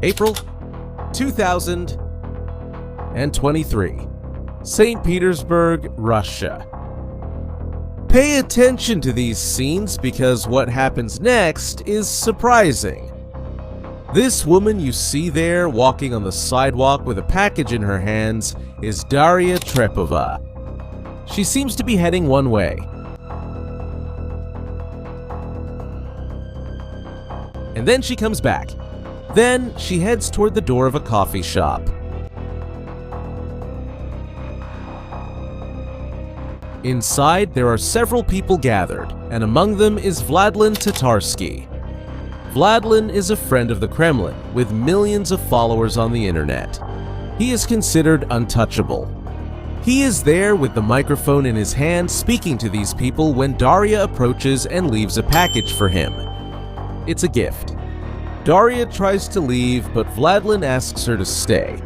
April 2023, St. Petersburg, Russia. Pay attention to these scenes because what happens next is surprising. This woman you see there walking on the sidewalk with a package in her hands is Daria Trepova. She seems to be heading one way. And then she comes back. Then she heads toward the door of a coffee shop. Inside, there are several people gathered, and among them is Vladlen Tatarsky. Vladlen is a friend of the Kremlin, with millions of followers on the internet. He is considered untouchable. He is there with the microphone in his hand speaking to these people when Daria approaches and leaves a package for him. It's a gift. Daria tries to leave, but Vladlen asks her to stay.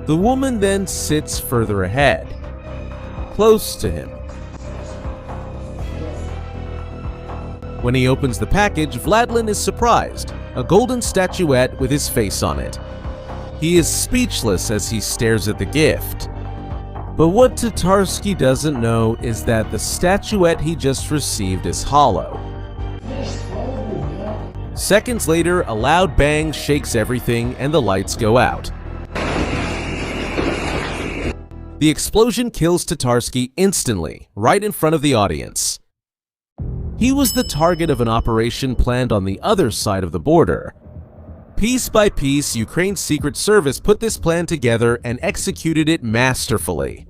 The woman then sits further ahead, close to him. When he opens the package, Vladlen is surprised, a golden statuette with his face on it. He is speechless as he stares at the gift. But what Tatarsky doesn't know is that the statuette he just received is hollow. Seconds later, a loud bang shakes everything and the lights go out. The explosion kills Tatarsky instantly, right in front of the audience. He was the target of an operation planned on the other side of the border. Piece by piece, Ukraine's Secret Service put this plan together and executed it masterfully.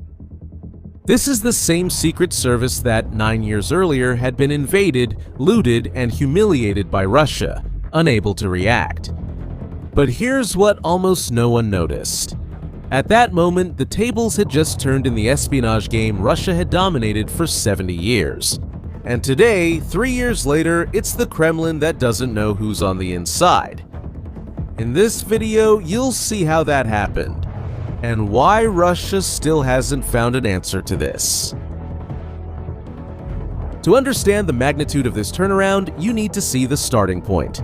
This is the same Secret Service that 9 years earlier had been invaded, looted, and humiliated by Russia, unable to react. But here's what almost no one noticed. At that moment, the tables had just turned in the espionage game Russia had dominated for 70 years. And today, 3 years later, it's the Kremlin that doesn't know who's on the inside. In this video, you'll see how that happened, and why Russia still hasn't found an answer to this. To understand the magnitude of this turnaround, you need to see the starting point.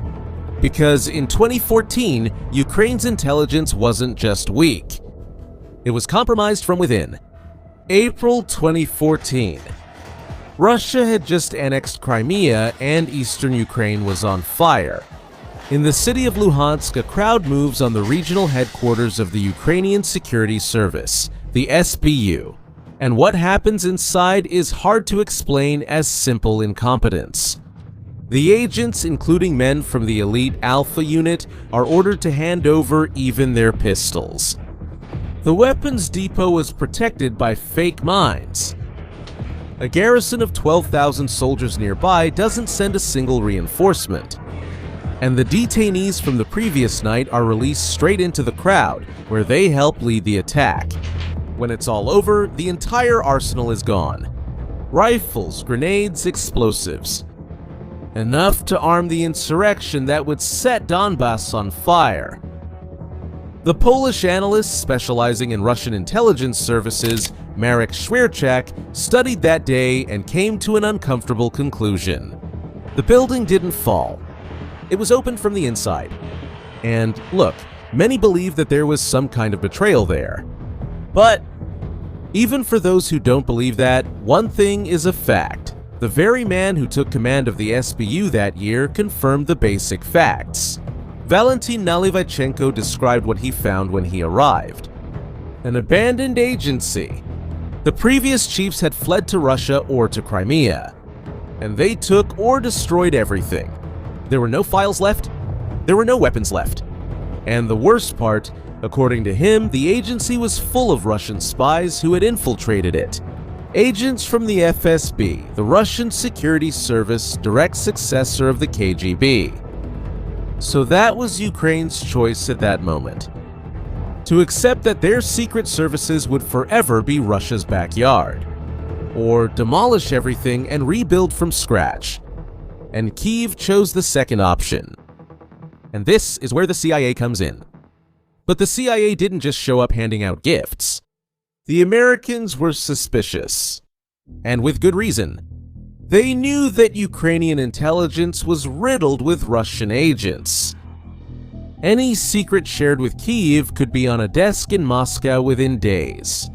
Because in 2014, Ukraine's intelligence wasn't just weak. It was compromised from within. April 2014. Russia had just annexed Crimea and eastern Ukraine was on fire. In the city of Luhansk, a crowd moves on the regional headquarters of the Ukrainian Security Service, the SBU. And what happens inside is hard to explain as simple incompetence. The agents, including men from the elite Alpha unit, are ordered to hand over even their pistols. The weapons depot was protected by fake mines. A garrison of 12,000 soldiers nearby doesn't send a single reinforcement. And the detainees from the previous night are released straight into the crowd, where they help lead the attack. When it's all over, the entire arsenal is gone. Rifles, grenades, explosives. Enough to arm the insurrection that would set Donbass on fire. The Polish analyst specializing in Russian intelligence services, Marek Schwerczak, studied that day and came to an uncomfortable conclusion. The building didn't fall. It was opened from the inside. And look, many believe that there was some kind of betrayal there. But even for those who don't believe that, one thing is a fact. The very man who took command of the SBU that year confirmed the basic facts. Valentin Nalyvaichenko described what he found when he arrived. An abandoned agency. The previous chiefs had fled to Russia or to Crimea, and they took or destroyed everything. There were no files left, there were no weapons left. And the worst part, according to him, the agency was full of Russian spies who had infiltrated it. Agents from the FSB, the Russian Security Service, direct successor of the KGB. So that was Ukraine's choice at that moment. To accept that their secret services would forever be Russia's backyard. Or demolish everything and rebuild from scratch. And Kyiv chose the second option. And this is where the CIA comes in. But the CIA didn't just show up handing out gifts. The Americans were suspicious. And with good reason. They knew that Ukrainian intelligence was riddled with Russian agents. Any secret shared with Kyiv could be on a desk in Moscow within days.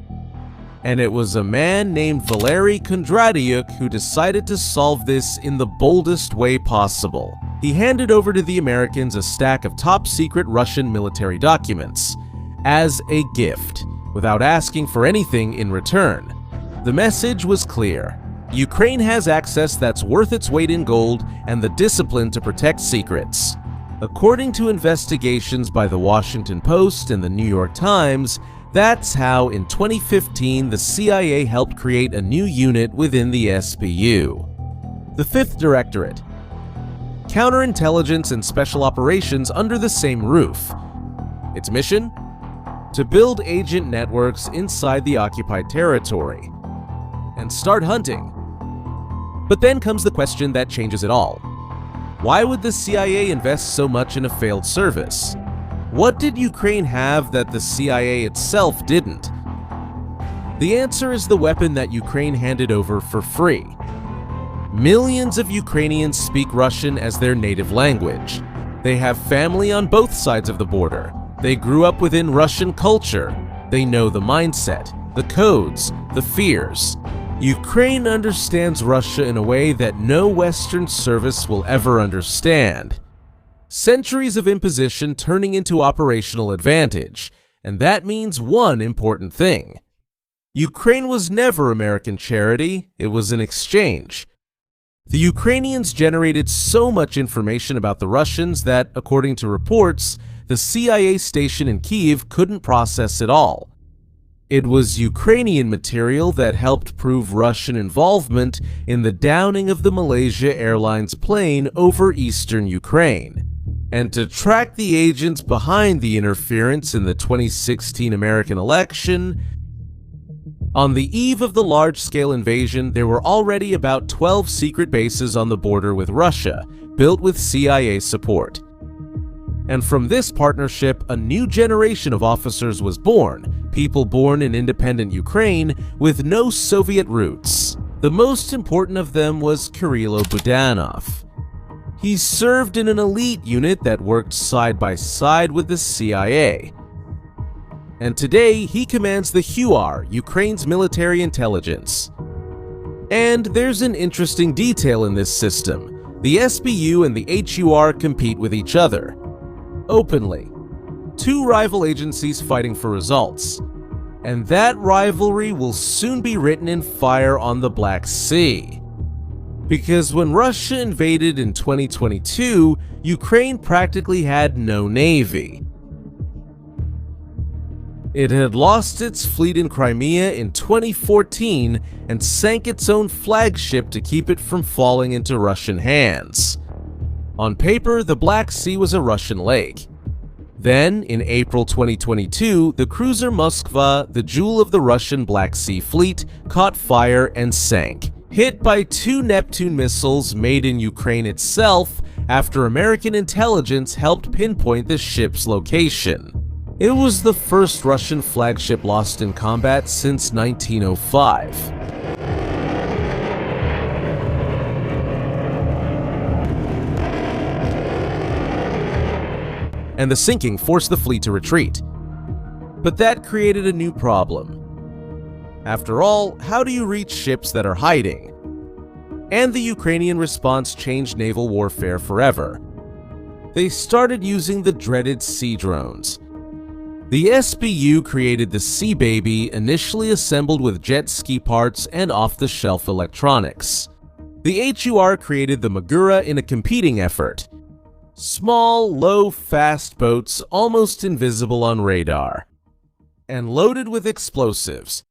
And it was a man named Valery Kondratyuk who decided to solve this in the boldest way possible. He handed over to the Americans a stack of top-secret Russian military documents as a gift, without asking for anything in return. The message was clear. Ukraine has access that's worth its weight in gold and the discipline to protect secrets. According to investigations by the Washington Post and the New York Times, that's how in 2015 the CIA helped create a new unit within the SBU. The 5th Directorate. Counterintelligence and special operations under the same roof. Its mission? To build agent networks inside the occupied territory and start hunting. But then comes the question that changes it all. Why would the CIA invest so much in a failed service? What did Ukraine have that the CIA itself didn't? The answer is the weapon that Ukraine handed over for free. Millions of Ukrainians speak Russian as their native language. They have family on both sides of the border. They grew up within Russian culture. They know the mindset, the codes, the fears. Ukraine understands Russia in a way that no Western service will ever understand. Centuries of imposition turning into operational advantage, and that means one important thing. Ukraine was never American charity, it was an exchange. The Ukrainians generated so much information about the Russians that, according to reports, the CIA station in Kyiv couldn't process it all. It was Ukrainian material that helped prove Russian involvement in the downing of the Malaysia Airlines plane over eastern Ukraine. And to track the agents behind the interference in the 2016 American election, on the eve of the large-scale invasion, there were already about 12 secret bases on the border with Russia, built with CIA support. And from this partnership, a new generation of officers was born, people born in independent Ukraine with no Soviet roots. The most important of them was Kirilo Budanov. He served in an elite unit that worked side by side with the CIA. And today, he commands the HUAR, Ukraine's military intelligence. And there's an interesting detail in this system. The SBU and the HUR compete with each other. Openly. Two rival agencies fighting for results. And that rivalry will soon be written in fire on the Black Sea. Because when Russia invaded in 2022, Ukraine practically had no navy. It had lost its fleet in Crimea in 2014 and sank its own flagship to keep it from falling into Russian hands. On paper, the Black Sea was a Russian lake. Then, in April 2022, the cruiser Moskva, the jewel of the Russian Black Sea Fleet, caught fire and sank, hit by 2 Neptune missiles made in Ukraine itself after American intelligence helped pinpoint the ship's location. It was the first Russian flagship lost in combat since 1905. And the sinking forced the fleet to retreat. But that created a new problem. After all, how do you reach ships that are hiding? And the Ukrainian response changed naval warfare forever. They started using the dreaded sea drones. The SBU created the Sea Baby, initially assembled with jet ski parts and off-the-shelf electronics. The HUR created the Magura in a competing effort. Small, low, fast boats, almost invisible on radar. And loaded with explosives.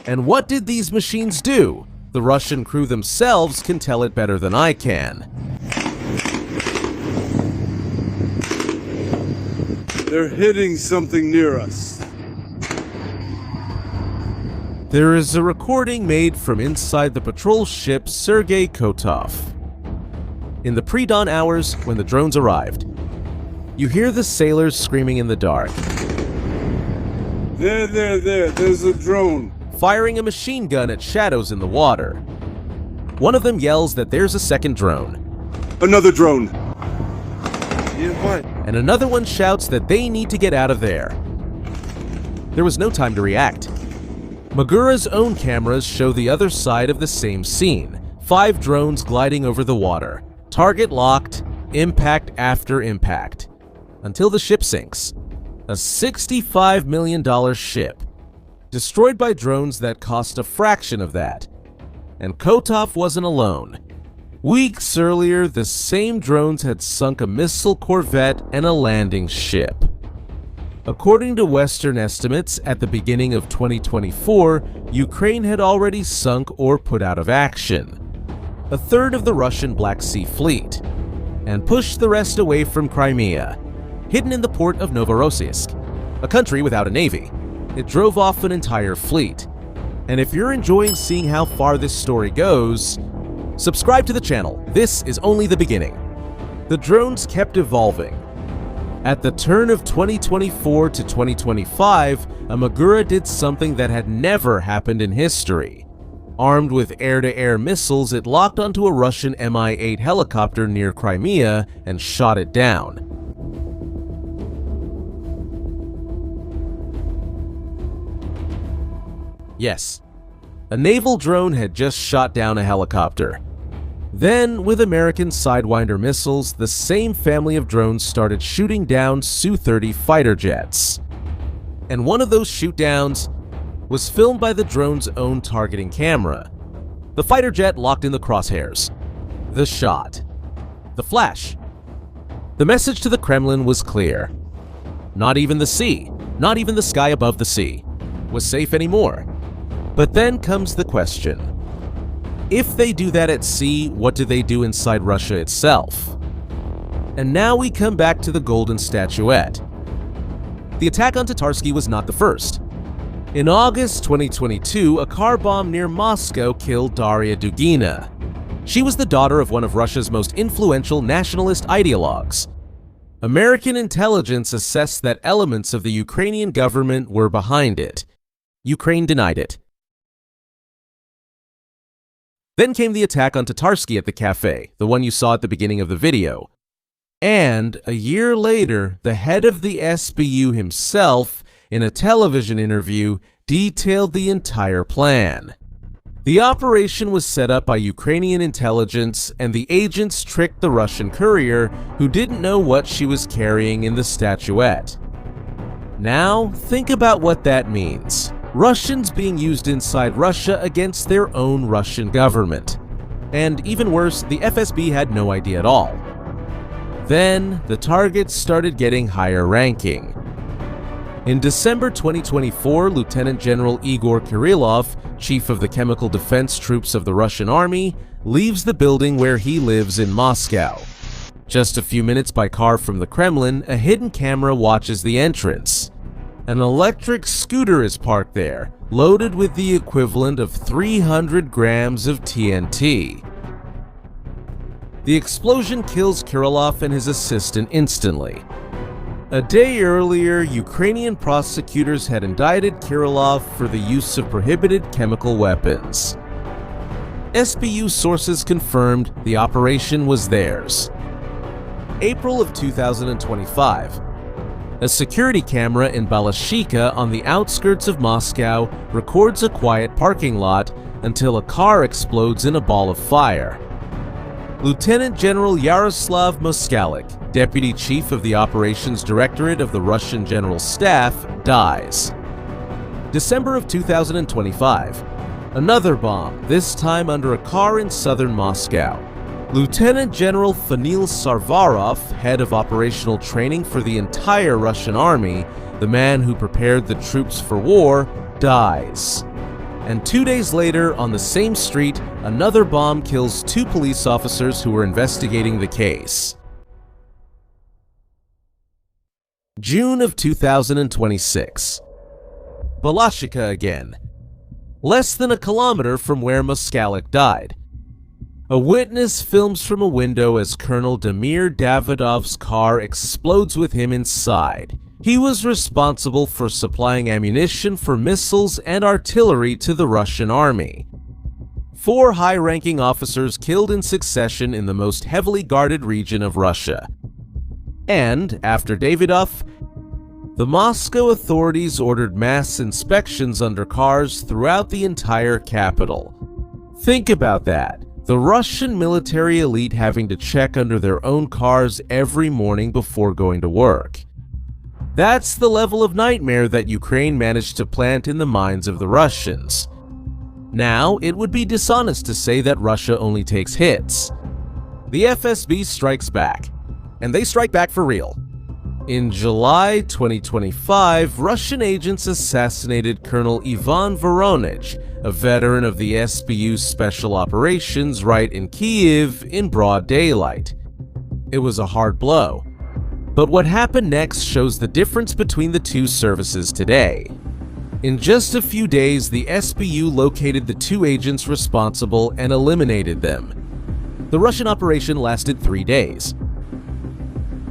And what did these machines do? The Russian crew themselves can tell it better than I can. They're hitting something near us. There is a recording made from inside the patrol ship Sergei Kotov. In the pre-dawn hours, when the drones arrived, you hear the sailors screaming in the dark. There's a drone. Firing a machine gun at shadows in the water. One of them yells that there's a second drone. Another drone. and another one shouts that they need to get out of there. There was no time to react. Magura's own cameras show the other side of the same scene, 5 drones gliding over the water, target locked, impact after impact, until the ship sinks. A $65 million ship, destroyed by drones that cost a fraction of that. And Kotov wasn't alone. Weeks earlier, the same drones had sunk a missile corvette and a landing ship. According to Western estimates, at the beginning of 2024, Ukraine had already sunk or put out of action a third of the Russian Black Sea Fleet, and pushed the rest away from Crimea, hidden in the port of Novorossiysk, a country without a navy. It drove off an entire fleet. And if you're enjoying seeing how far this story goes, subscribe to the channel. This is only the beginning. The drones kept evolving. At the turn of 2024 to 2025, a Magura did something that had never happened in history. Armed with air-to-air missiles, it locked onto a Russian Mi-8 helicopter near Crimea and shot it down. Yes, a naval drone had just shot down a helicopter. Then, with American Sidewinder missiles, the same family of drones started shooting down Su-30 fighter jets. And one of those shoot-downs was filmed by the drone's own targeting camera. The fighter jet locked in the crosshairs. The shot. The flash. The message to the Kremlin was clear. Not even the sea, not even the sky above the sea, was safe anymore. But then comes the question. If they do that at sea, what do they do inside Russia itself? And now we come back to the golden statuette. The attack on Tatarsky was not the first. In August 2022, a car bomb near Moscow killed Daria Dugina. She was the daughter of one of Russia's most influential nationalist ideologues. American intelligence assessed that elements of the Ukrainian government were behind it. Ukraine denied it. Then came the attack on Tatarsky at the cafe, the one you saw at the beginning of the video. And a year later, the head of the SBU himself, in a television interview, detailed the entire plan. The operation was set up by Ukrainian intelligence, and the agents tricked the Russian courier, who didn't know what she was carrying in the statuette. Now, think about what that means. Russians being used inside Russia against their own Russian government. And even worse, the FSB had no idea at all. Then, the targets started getting higher ranking. In December 2024, Lieutenant General Igor Kirillov, chief of the chemical defense troops of the Russian army, leaves the building where he lives in Moscow. Just a few minutes by car from the Kremlin, a hidden camera watches the entrance. An electric scooter is parked there, loaded with the equivalent of 300 grams of TNT. The explosion kills Kirillov and his assistant instantly. A day earlier, Ukrainian prosecutors had indicted Kirillov for the use of prohibited chemical weapons. SBU sources confirmed the operation was theirs. April of 2025. A security camera in Balashika on the outskirts of Moscow records a quiet parking lot until a car explodes in a ball of fire. Lieutenant General Yaroslav Moskalik, Deputy Chief of the Operations Directorate of the Russian General Staff, dies. December of 2025. Another bomb, this time under a car in southern Moscow. Lieutenant General Fanil Sarvarov, head of operational training for the entire Russian army, the man who prepared the troops for war, dies. And 2 days later, on the same street, another bomb kills 2 police officers who were investigating the case. June of 2026. Balashika again. Less than a kilometer from where Moskalik died. A witness films from a window as Colonel Damir Davidov's car explodes with him inside. He was responsible for supplying ammunition for missiles and artillery to the Russian army. 4 high-ranking officers killed in succession in the most heavily guarded region of Russia. And, after Davidoff, the Moscow authorities ordered mass inspections under cars throughout the entire capital. Think about that. The Russian military elite having to check under their own cars every morning before going to work. That's the level of nightmare that Ukraine managed to plant in the minds of the Russians. Now, it would be dishonest to say that Russia only takes hits. The FSB strikes back, and they strike back for real. In July 2025, Russian agents assassinated Colonel Ivan Voronezh, a veteran of the SBU's special operations right in Kyiv in broad daylight. It was a hard blow. But what happened next shows the difference between the two services today. In just a few days, the SBU located the two agents responsible and eliminated them. The Russian operation lasted 3 days.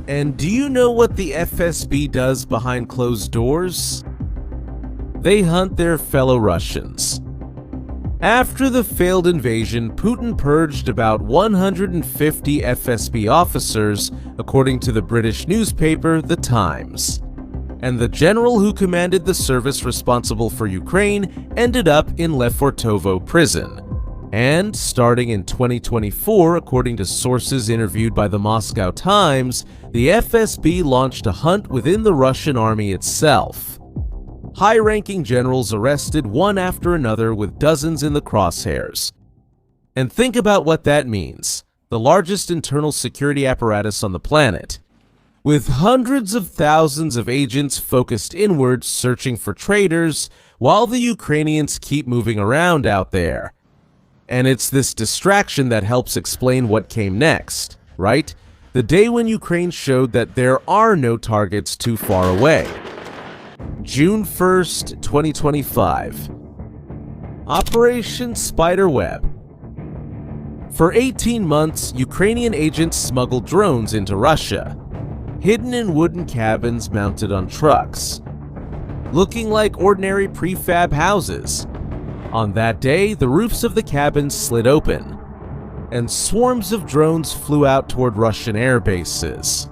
And do you know what the FSB does behind closed doors? They hunt their fellow Russians. After the failed invasion, Putin purged about 150 FSB officers, according to the British newspaper The Times. And the general who commanded the service responsible for Ukraine ended up in Lefortovo prison. And starting in 2024, according to sources interviewed by the Moscow Times, the FSB launched a hunt within the Russian army itself. High-ranking generals arrested one after another with dozens in the crosshairs. And think about what that means. The largest internal security apparatus on the planet, with hundreds of thousands of agents focused inwards searching for traitors while the Ukrainians keep moving around out there. And it's this distraction that helps explain what came next, right? The day when Ukraine showed that there are no targets too far away. June 1st, 2025. Operation Spiderweb. For 18 months, Ukrainian agents smuggled drones into Russia, hidden in wooden cabins mounted on trucks, looking like ordinary prefab houses. On that day, the roofs of the cabins slid open, and swarms of drones flew out toward Russian air bases.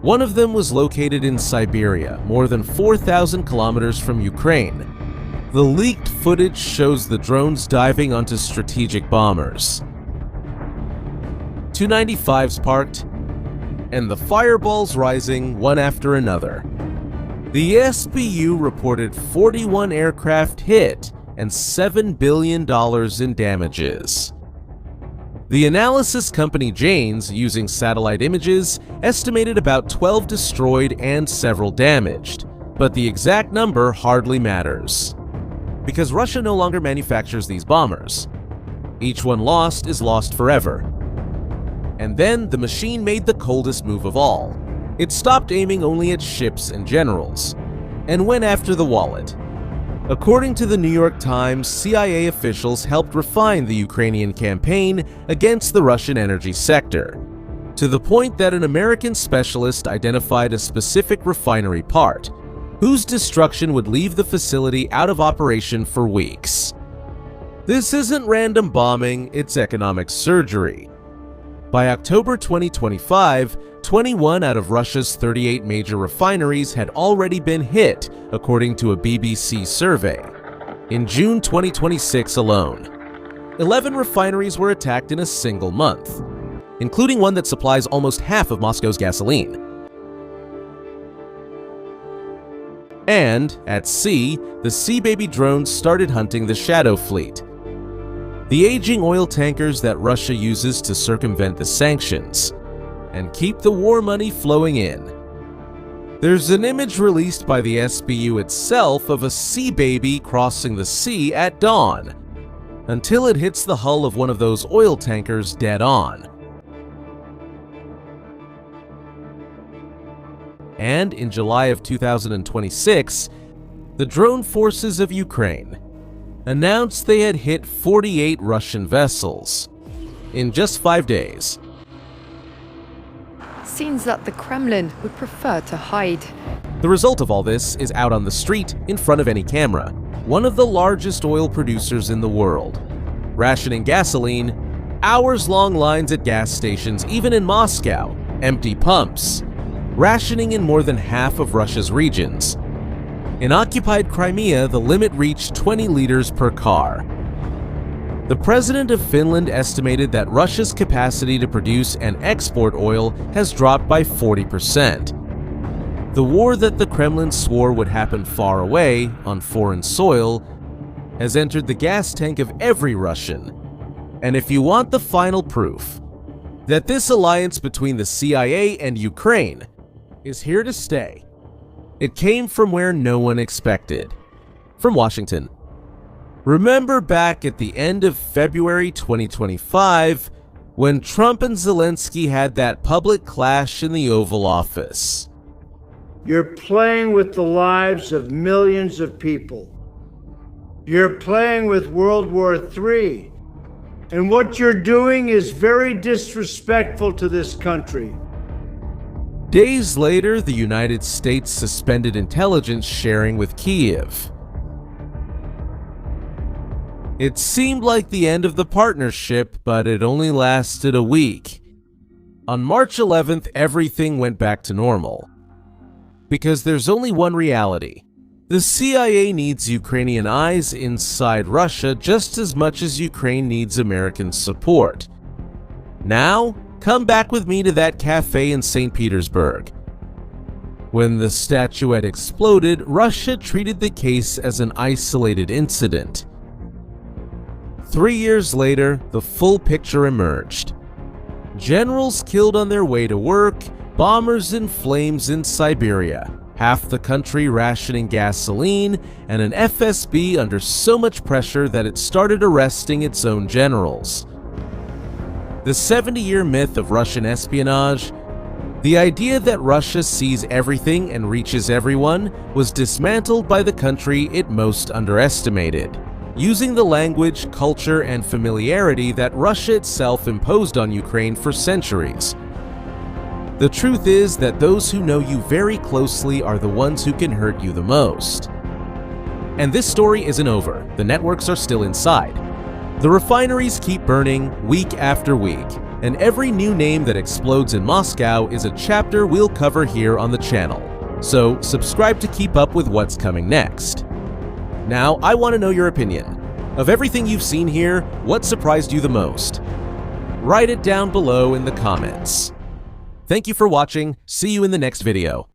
One of them was located in Siberia, more than 4,000 kilometers from Ukraine. The leaked footage shows the drones diving onto strategic bombers. Tu-95s parked, and the fireballs rising one after another. The SBU reported 41 aircraft hit and $7 billion in damages. The analysis company Janes, using satellite images, estimated about 12 destroyed and several damaged, but the exact number hardly matters, because Russia no longer manufactures these bombers. Each one lost is lost forever. And then the machine made the coldest move of all. It stopped aiming only at ships and generals, and went after the wallet. According to the New York Times, CIA officials helped refine the Ukrainian campaign against the Russian energy sector, to the point that an American specialist identified a specific refinery part, whose destruction would leave the facility out of operation for weeks. This isn't random bombing, it's economic surgery. By October 2025, 21 out of Russia's 38 major refineries had already been hit, according to a BBC survey. In June 2026 alone, 11 refineries were attacked in a single month, including one that supplies almost half of Moscow's gasoline. And, at sea, the Sea Baby drones started hunting the Shadow Fleet, the aging oil tankers that Russia uses to circumvent the sanctions and keep the war money flowing in. There's an image released by the SBU itself of a Sea Baby crossing the sea at dawn, until it hits the hull of one of those oil tankers dead on. And in July of 2026, the drone forces of Ukraine announced they had hit 48 Russian vessels in just 5 days. Scenes that the Kremlin would prefer to hide. The result of all this is out on the street in front of any camera, one of the largest oil producers in the world. Rationing gasoline, hours-long lines at gas stations, even in Moscow, empty pumps, rationing in more than half of Russia's regions. In occupied Crimea, the limit reached 20 liters per car. The president of Finland estimated that Russia's capacity to produce and export oil has dropped by 40%. The war that the Kremlin swore would happen far away, on foreign soil, has entered the gas tank of every Russian. And if you want the final proof that this alliance between the CIA and Ukraine is here to stay, it came from where no one expected. From Washington. Remember back at the end of February 2025, when Trump and Zelensky had that public clash in the Oval Office. You're playing with the lives of millions of people. You're playing with World War III. And what you're doing is very disrespectful to this country. Days later, the United States suspended intelligence sharing with Kyiv. It seemed like the end of the partnership, but it only lasted a week. On March 11th, everything went back to normal. Because there's only one reality. The CIA needs Ukrainian eyes inside Russia just as much as Ukraine needs American support. Now, come back with me to that cafe in St. Petersburg. When the statuette exploded, Russia treated the case as an isolated incident. 3 years later, the full picture emerged. Generals killed on their way to work, bombers in flames in Siberia, half the country rationing gasoline, and an FSB under so much pressure that it started arresting its own generals. The 70-year myth of Russian espionage, the idea that Russia sees everything and reaches everyone, was dismantled by the country it most underestimated, using the language, culture, and familiarity that Russia itself imposed on Ukraine for centuries. The truth is that those who know you very closely are the ones who can hurt you the most. And this story isn't over. The networks are still inside. The refineries keep burning week after week, and every new name that explodes in Moscow is a chapter we'll cover here on the channel. So subscribe to keep up with what's coming next. Now, I want to know your opinion. Of everything you've seen here, what surprised you the most? Write it down below in the comments. Thank you for watching. See you in the next video.